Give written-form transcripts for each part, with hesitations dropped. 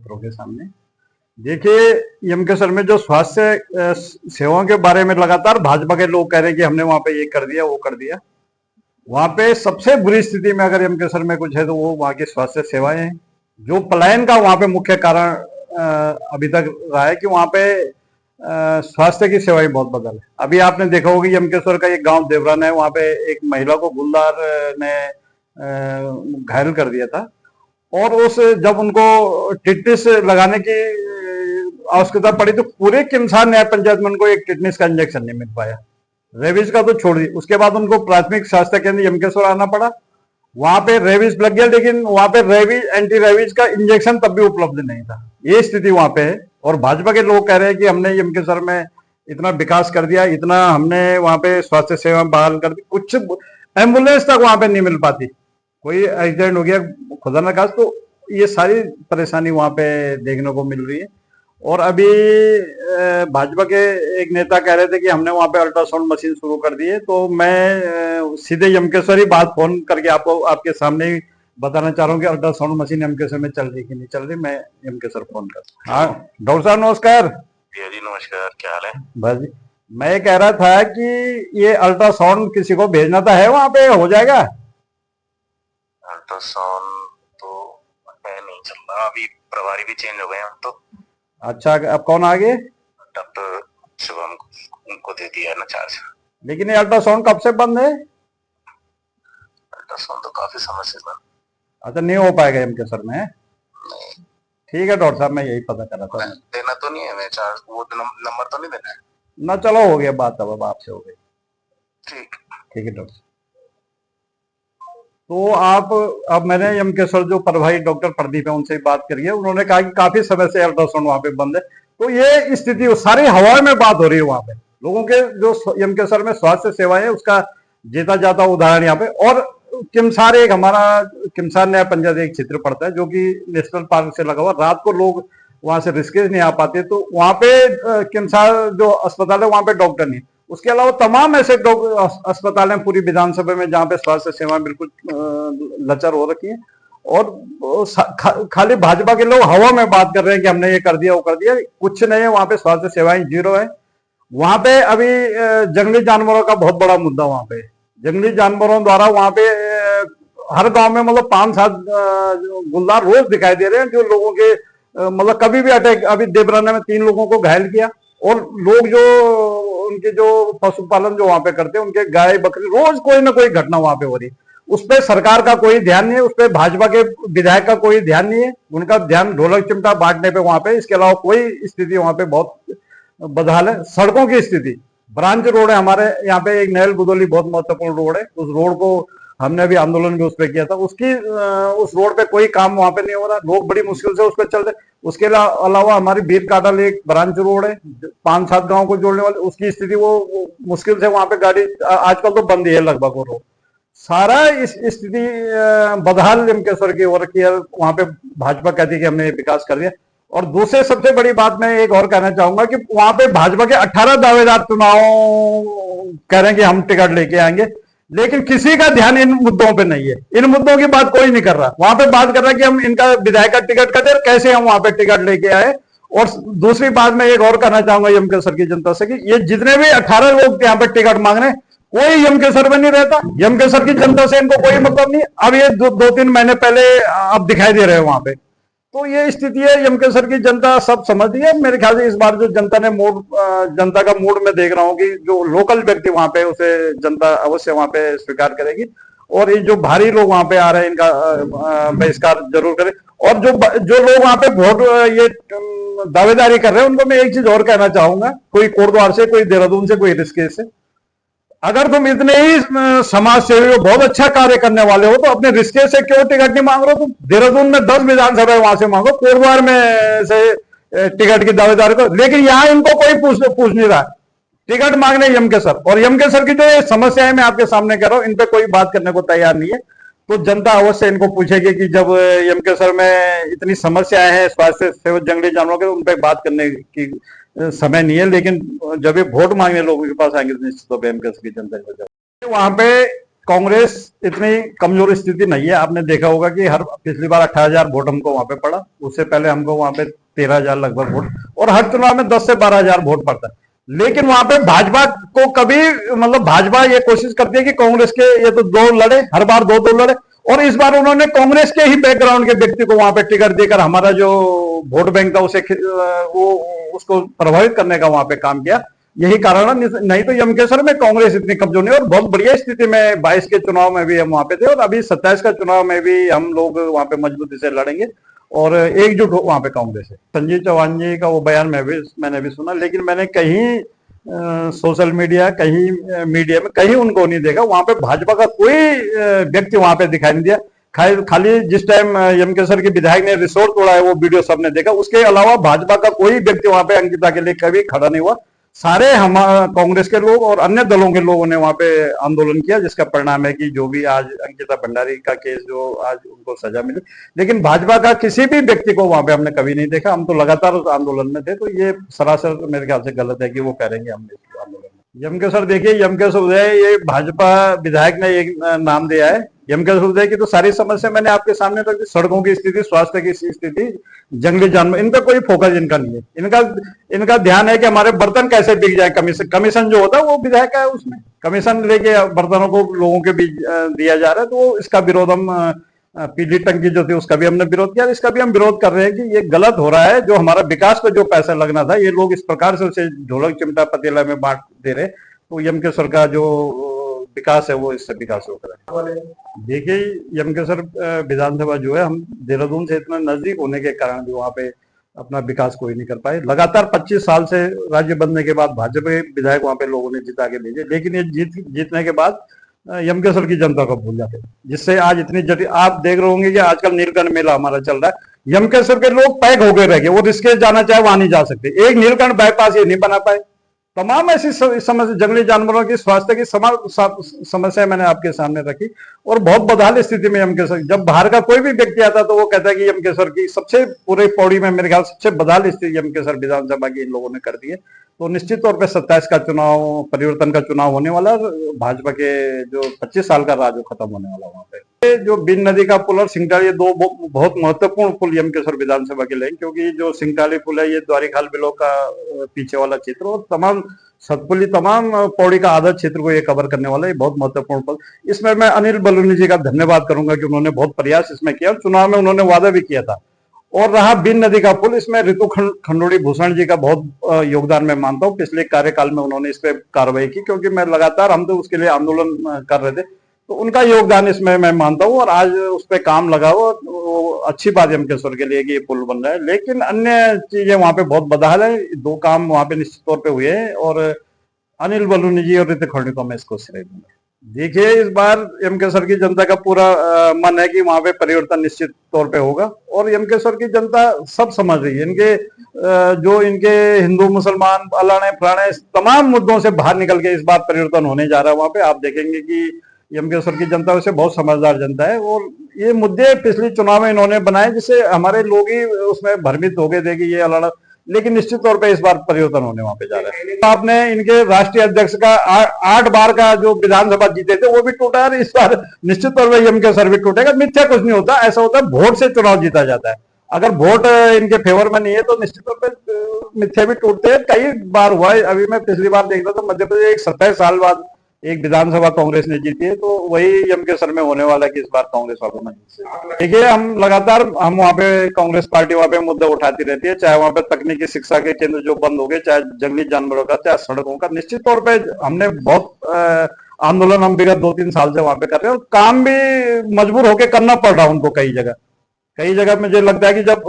मित्रों के सामने। देखिए, यमकेश्वर में जो स्वास्थ्य सेवाओं के बारे में लगातार भाजपा के लोग कह रहे हैं कि हमने वहां पे ये कर दिया वो कर दिया। वहां पे सबसे बुरी स्थिति में अगर यमकेश्वर में कुछ है तो वो वहां की स्वास्थ्य सेवाएं हैं। जो पलायन का वहां पे मुख्य कारण अभी तक रहा है कि वहां पे स्वास्थ्य की सेवाएं बहुत बदल है। अभी आपने देखा होगा कि यमकेश्वर का एक गांव देवरान है, वहां पे एक महिला को गुलदार ने घायल कर दिया था और उस जब उनको टिटनिस लगाने की आवश्यकता पड़ी तो पूरे किमसार न्याय पंचायत में उनको एक टिटनिस का इंजेक्शन नहीं मिल पाया। रेबीज का तो छोड़ दी, उसके बाद उनको प्राथमिक स्वास्थ्य केंद्र यमकेश्वर आना पड़ा। वहां पे रेबीज लग गया, लेकिन वहां पे रेबीज एंटी रेबीज का इंजेक्शन तब भी उपलब्ध नहीं था। ये स्थिति वहां पे है और भाजपा के लोग कह रहे हैं कि हमने यमकेश्वर में इतना विकास कर दिया, इतना हमने वहां पे स्वास्थ्य सेवा बहाल कर दी, कुछ एम्बुलेंस तक वहां पे नहीं मिल पाती। कोई एक्सीडेंट हो गया खुदा न खास तो ये सारी परेशानी वहां पे देखने को मिल रही है। और अभी भाजपा के एक नेता कह रहे थे कि हमने वहां पे अल्ट्रासाउंड मशीन शुरू कर दी है, तो मैं सीधे यमकेश्वर ही बात फोन करके आपको आपके सामने ही बताना चाह रहा हूँ कि अल्ट्रासाउंड मशीन यमकेश्वर में चल रही कि नहीं चल रही। मैं यमकेश्वर फोन कर। हाँ डॉक्टर साहब नमस्कार। जी नमस्कार, क्या हाल है? बस जी, मैं ये कह रहा था कि ये अल्ट्रासाउंड किसी को भेजना था, है वहां पे हो जाएगा? अल्ट्रासाउंड तो है नहीं चल रहा, अभी प्रभारी भी चेंज हो गए हम तो। अच्छा, अब कौन आ गए? डॉक्टर शुभम उनको दे दिया ना चार्ज। लेकिन ये अल्ट्रासाउंड कब से बंद है? अल्ट्रासाउंड तो काफी समय से बंद। अच्छा, नहीं हो पाएगा यमकेश्वर में? नहीं, ठीक है डॉक्टर साहब, मैं यही पता कर रहा था। देना तो नहीं है मैं चार्ज, वो नंबर तो नहीं देना है ना? चलो हो गया बात, अब आपसे हो गई। ठीक। ठीक है डॉक्टर। तो आप, अब मैंने यमकेश्वर जो प्रभारी डॉक्टर प्रदीप है उनसे बात करी है, उन्होंने कहा कि काफी समय से अल्ट्रासाउंड वहां पे बंद है। तो ये स्थिति सारी हवा में बात हो रही है वहां पे। लोगों के जो यमकेश्वर में स्वास्थ्य सेवाएं है उसका जीता जाता उदाहरण यहाँ पे। और किमसार एक हमारा किमसार न्याय पंचायत एक क्षेत्र पड़ता है जो कि नेशनल पार्क से लगा हुआ, रात को लोग वहां से ऋषिकेश नहीं आ पाते, तो वहां पे किमसार जो अस्पताल है वहां पे डॉक्टर नहीं। उसके अलावा तमाम ऐसे अस्पताल हैं पूरी विधानसभा में जहां पे स्वास्थ्य सेवाएं बिल्कुल लचर हो रखी है। और खाली भाजपा के लोग हवा में बात कर रहे हैं कि हमने ये कर दिया वो कर दिया, कुछ नहीं है वहां पे। स्वास्थ्य सेवाएं जीरो है वहां पे। अभी जंगली जानवरों का बहुत बड़ा मुद्दा वहां पे। जंगली जानवरों द्वारा वहां पे हर गांव में मतलब 5-7 गुलदार रोज दिखाई दे रहे हैं जो लोगों के मतलब कभी भी अटैक। अभी देवराना में 3 लोगों को घायल किया। और लोग जो उनके जो पशुपालन जो वहां पे करते हैं, उनके गाय बकरी रोज कोई ना कोई घटना वहां पे हो रही है। उस पर सरकार का कोई ध्यान नहीं है, उस पर भाजपा के विधायक का कोई ध्यान नहीं है। उनका ध्यान ढोलक चिमटा बांटने पे वहां पे, इसके अलावा कोई स्थिति वहां पे बहुत बदहाल है। सड़कों की स्थिति, ब्रांच रोड है हमारे यहाँ पे, एक नहल बुदौली बहुत महत्वपूर्ण रोड है। उस रोड को हमने अभी आंदोलन भी उस पर किया था। उस रोड पे कोई काम वहां पे नहीं हो रहा, लोग बड़ी मुश्किल से उस पर चल रहे। उसके अलावा हमारी बीर काटल एक ब्रांच रोड है 5-7 गांव को जोड़ने वाले, उसकी स्थिति वो मुश्किल से वहां पे गाड़ी आजकल तो बंद ही है लगभग वो रोड। सारा इस स्थिति बदहाल यमकेश्वर की हो रखी है। वहां पे भाजपा कहती है कि हमने विकास कर दिया। और दूसरे सबसे बड़ी बात मैं एक और कहना चाहूंगा कि वहां पे भाजपा के 18 दावेदार चुनाव कह रहे हैं कि हम टिकट लेके आएंगे, लेकिन किसी का ध्यान इन मुद्दों पे नहीं है। इन मुद्दों की बात कोई नहीं कर रहा। वहां पे बात कर रहा है कि हम इनका विधायक का टिकट कटे और कैसे हम वहां पे टिकट लेके आए। और दूसरी बात मैं एक और कहना चाहूंगा यमकेश्वर की जनता से कि ये जितने भी 18 लोग यहाँ पे टिकट मांग रहे हैं, कोई यमकेश्वर में नहीं रहता। यमकेश्वर की जनता से इनको कोई मतलब नहीं। अब ये 2-3 महीने पहले अब दिखाई दे रहे हैं वहां पे। तो ये स्थिति है, यमकेश्वर की जनता सब समझती है। मेरे ख्याल से इस बार जो जनता ने जनता का मूड में देख रहा हूँ कि जो लोकल व्यक्ति वहां पे, उसे जनता अवश्य वहां पे स्वीकार करेगी। और ये जो भारी लोग वहां पे आ रहे हैं इनका बहिष्कार जरूर करें। और जो लोग वहां पे वोट ये दावेदारी कर रहे हैं उनको मैं एक चीज और कहना चाहूंगा, कोई कोटद्वार से, कोई देहरादून से, कोई ऋषिकेश से, अगर तुम इतने ही समाज सेवी हो, बहुत अच्छा कार्य करने वाले हो, तो अपने ऋषिकेश से क्यों टिकट नहीं मांग रहे हो? तुम देहरादून में 10 विधानसभा वहां से मांगो, कोटद्वार में से टिकट की दावेदारी को। लेकिन यहाँ इनको कोई पूछ नहीं रहा। टिकट मांगने यमकेश्वर, और यमकेश्वर की जो समस्या है मैं आपके सामने कह रहा हूं, इन पे कोई बात करने को तैयार नहीं है। तो जनता अवश्य इनको पूछेगी कि जब यमकेश्वर में इतनी समस्याएं हैं स्वास्थ्य सेवा जंगली जानवरों के, उन पर बात करने की समय नहीं है। लेकिन जब ये वोट मांगने लोगों के पास आएंगे तो निश्चित तौर पर यमकेश्वर की जनता को वहां पे कांग्रेस इतनी कमजोर स्थिति नहीं है। आपने देखा होगा कि हर पिछली बार 18,000 वोट हमको वहां पे पड़ा, उससे पहले हमको वहां पे 13,000 लगभग वोट, और हर चुनाव में 10 से 12,000 वोट पड़ता है। लेकिन वहां पे भाजपा को कभी, मतलब भाजपा ये कोशिश करती है कि कांग्रेस के ये तो दो लड़े, हर बार दो दो लड़े, और इस बार उन्होंने कांग्रेस के ही बैकग्राउंड के व्यक्ति को वहां पे टिकट देकर हमारा जो वोट बैंक था उसे वो उसको प्रभावित करने का वहां पे काम किया। यही कारण है, नहीं तो यमकेश्वर में कांग्रेस इतनी कमजोर नहीं, और बहुत बढ़िया स्थिति में 22 के चुनाव में भी हम वहां पे थे, और अभी 27 का चुनाव में भी हम लोग वहां पे मजबूती से लड़ेंगे और एकजुट वहां पे कांग्रेस है। संजीव चौहान जी का वो बयान मैंने भी सुना, लेकिन मैंने कहीं सोशल मीडिया, कहीं मीडिया में कहीं उनको नहीं देखा। वहां पे भाजपा का कोई व्यक्ति वहां पे दिखाई नहीं दिया। खाली जिस टाइम यमकेश्वर के विधायक ने रिसोर्ट तोड़ा है वो वीडियो सबने देखा, उसके अलावा भाजपा का कोई व्यक्ति वहां पे अंकिता के लिए कभी खड़ा नहीं हुआ। सारे हम कांग्रेस के लोग और अन्य दलों के लोगों ने वहां पे आंदोलन किया, जिसका परिणाम है कि जो भी आज अंकिता भंडारी का केस जो आज उनको सजा मिली, लेकिन भाजपा का किसी भी व्यक्ति को वहां पे हमने कभी नहीं देखा। हम तो लगातार उस आंदोलन में थे, तो ये सरासर मेरे ख्याल से गलत है कि वो करेंगे हम इस आंदोलन में। यमकेश्वर देखिए, यमकेश्वर उदय ये भाजपा विधायक ने एक नाम दिया है। यमकेश्वर उदय की तो सारी समस्या मैंने आपके सामने रख दी, सड़कों की स्थिति, स्वास्थ्य की स्थिति, जंगली जानवर, इन पे कोई फोकस इनका नहीं है। इनका ध्यान है कि हमारे बर्तन कैसे बिक जाए। कमीशन जो होता है वो विधायक का है, उसमें कमीशन लेके बर्तनों को लोगों के बीच दिया जा रहा है, तो वो इसका विरोध हम पीली टंकी जो थी उसका भी हमने विरोध किया, इसका भी हम विरोध कर रहे हैं कि ये गलत हो रहा है। जो हमारा विकास पे जो पैसा लगना था, ये लोग इस प्रकार से उसे ढोलक चिमटा पतीला में बांट दे रहे, तो यमकेश्वर का जो विकास है वो इससे विकास हो रहा है। देखिए, यमकेश्वर विधानसभा जो है, हम देहरादून से इतना नजदीक होने के कारण भी वहां पे अपना विकास कोई नहीं कर पाए। लगातार 25 साल से राज्य बनने के बाद भाजपा के विधायक वहां पे लोगों ने जिता के भेजे, लेकिन ये जीतने के बाद यमकेश्वर की जनता को भूल जाते, जिससे आज इतनी जटिल आप देख रहे होंगे कि आजकल नीलकंठ मेला हमारा चल रहा है। यमकेश्वर के लोग पैक हो गए रह गए, वो ऋषिकेश जाना चाहे वहां नहीं जा सकते। एक नीलकंठ बाईपास ये नहीं बना पाए। तमाम ऐसी समस्या, जंगली जानवरों की स्वास्थ्य की समस्या मैंने आपके सामने रखी, और बहुत बदहाल स्थिति में यमकेश्वर, जब बाहर का कोई भी व्यक्ति आता तो वो कहता है कि यमकेश्वर की सबसे, पूरे पौड़ी में मेरे ख्याल सबसे बदहाल स्थिति यमकेश्वर विधानसभा की इन लोगों ने कर दी है। तो निश्चित तौर पे 27 का चुनाव, परिवर्तन का चुनाव होने वाला, भाजपा के जो 25 साल का राज खत्म होने वाला वहां पे। जो बिन नदी का पुल और सिंगटाली, ये दो बहुत महत्वपूर्ण पुल यमकेश्वर विधानसभा के लिए, क्योंकि जो सिंगटाली पुल है ये द्वारिखाल बिलोक का पीछे वाला क्षेत्र और तमाम सतपुली, तमाम पौड़ी का आधा क्षेत्र को ये कवर करने वाला है, बहुत महत्वपूर्ण पुल। इसमें मैं अनिल बलूनी जी का धन्यवाद करूंगा कि उन्होंने बहुत प्रयास इसमें किया, चुनाव में उन्होंने वादा भी किया था। और रहा बिन नदी का पुल, इसमें ऋतु खंडोड़ी भूषण जी का बहुत योगदान मैं मानता हूँ। पिछले कार्यकाल में उन्होंने इस पे कार्रवाई की, क्योंकि मैं लगातार, हम तो उसके लिए आंदोलन कर रहे थे, तो उनका योगदान इसमें मैं मानता हूँ, और आज उस पर काम लगा हो, अच्छी बात है यमकेश्वर के लिए कि ये पुल बन रहा है। लेकिन अन्य चीजें वहां पे बहुत बदहाल है, दो काम वहां पे निश्चित तौर पे हुए हैं, और अनिल बलूनी जी और ऋतु खंडोड़ी को मैं इसको श्रेय दूंगा। देखिए, इस बार यमकेश्वर की जनता का पूरा मन है कि वहां पे परिवर्तन निश्चित तौर पे होगा, और यमकेश्वर की जनता सब समझ रही है। इनके जो इनके हिंदू मुसलमान अलाने फलाने तमाम मुद्दों से बाहर निकल के इस बार परिवर्तन होने जा रहा है वहां पे। आप देखेंगे कि यमकेश्वर की जनता वैसे बहुत समझदार जनता है, और ये मुद्दे पिछले चुनाव में इन्होंने बनाए, जिससे हमारे लोग ही उसमें भ्रमित हो गए थे कि ये अलाना, लेकिन निश्चित तौर पे इस बार परिवर्तन होने वहां पे जा रहा है। आपने इनके राष्ट्रीय अध्यक्ष का 8 बार का जो विधानसभा जीते थे वो भी टूटा है, इस बार निश्चित तौर पे यमकेश्वर भी टूटेगा। मिथ्या कुछ नहीं होता, ऐसा होता है वोट से चुनाव जीता जाता है। अगर वोट इनके फेवर में नहीं है तो निश्चित तौर पे मिथ्या भी टूटते हैं। कई बार हुआ है, अभी मैं पिछली बार देख रहा था मध्य प्रदेश 27 साल बाद एक विधानसभा कांग्रेस ने जीती है, तो वही यमकेश्वर में होने वाला है कि इस बार कांग्रेस वालों ने। देखिए, हम लगातार वहाँ पे कांग्रेस पार्टी वहाँ पे मुद्दा उठाती रहती है, चाहे वहाँ पे तकनीकी शिक्षा के केंद्र जो बंद हो गए, चाहे जंगली जानवरों का, चाहे सड़कों का। निश्चित तौर पे हमने बहुत आंदोलन हम विगत 2-3 साल से वहां पे कर रहे हैं, और काम भी मजबूर होकर करना पड़ रहा है उनको। कई जगह मुझे लगता है कि जब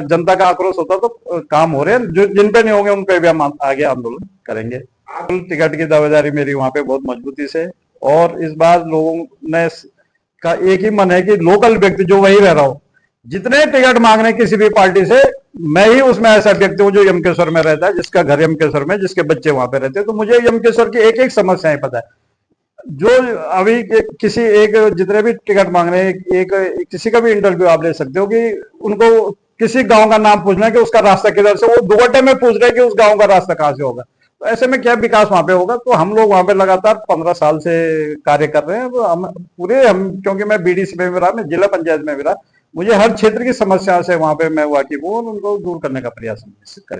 जनता का आक्रोश होता तो काम हो रहे हैं, जो जिन पे नहीं होंगे उन पे भी हम आगे आंदोलन करेंगे। टिकट की दावेदारी मेरी वहां पे बहुत मजबूती से, और इस बार लोगों ने का एक ही मन है कि लोकल व्यक्ति जो वही रह रहा हो, जितने टिकट मांग रहे किसी भी पार्टी से, मैं ही उसमें ऐसा व्यक्ति हूँ जो यमकेश्वर में रहता है, जिसका घर यमकेश्वर में, जिसके बच्चे वहां पे रहते हैं, तो मुझे यमकेश्वर की एक एक समस्याएं पता है। जो अभी किसी एक, जितने भी टिकट मांग रहे हैं, एक किसी का भी इंटरव्यू आप ले सकते हो कि उनको किसी गांव का नाम पूछना है कि उसका रास्ता किधर से, वो 2 घंटे में पूछ रहे हैं कि उस गांव का रास्ता कहां से होगा। तो ऐसे में क्या विकास वहां पे होगा। तो हम लोग वहां पे लगातार 15 साल से कार्य कर रहे हैं। तो हम क्योंकि मैं बीडीसी में भी रहा, मैं जिला पंचायत में भी रहा, मुझे हर क्षेत्र की समस्या से वहां पे मैं वाकिफ हूँ और उनको दूर करने का प्रयास हम निश्चित करें।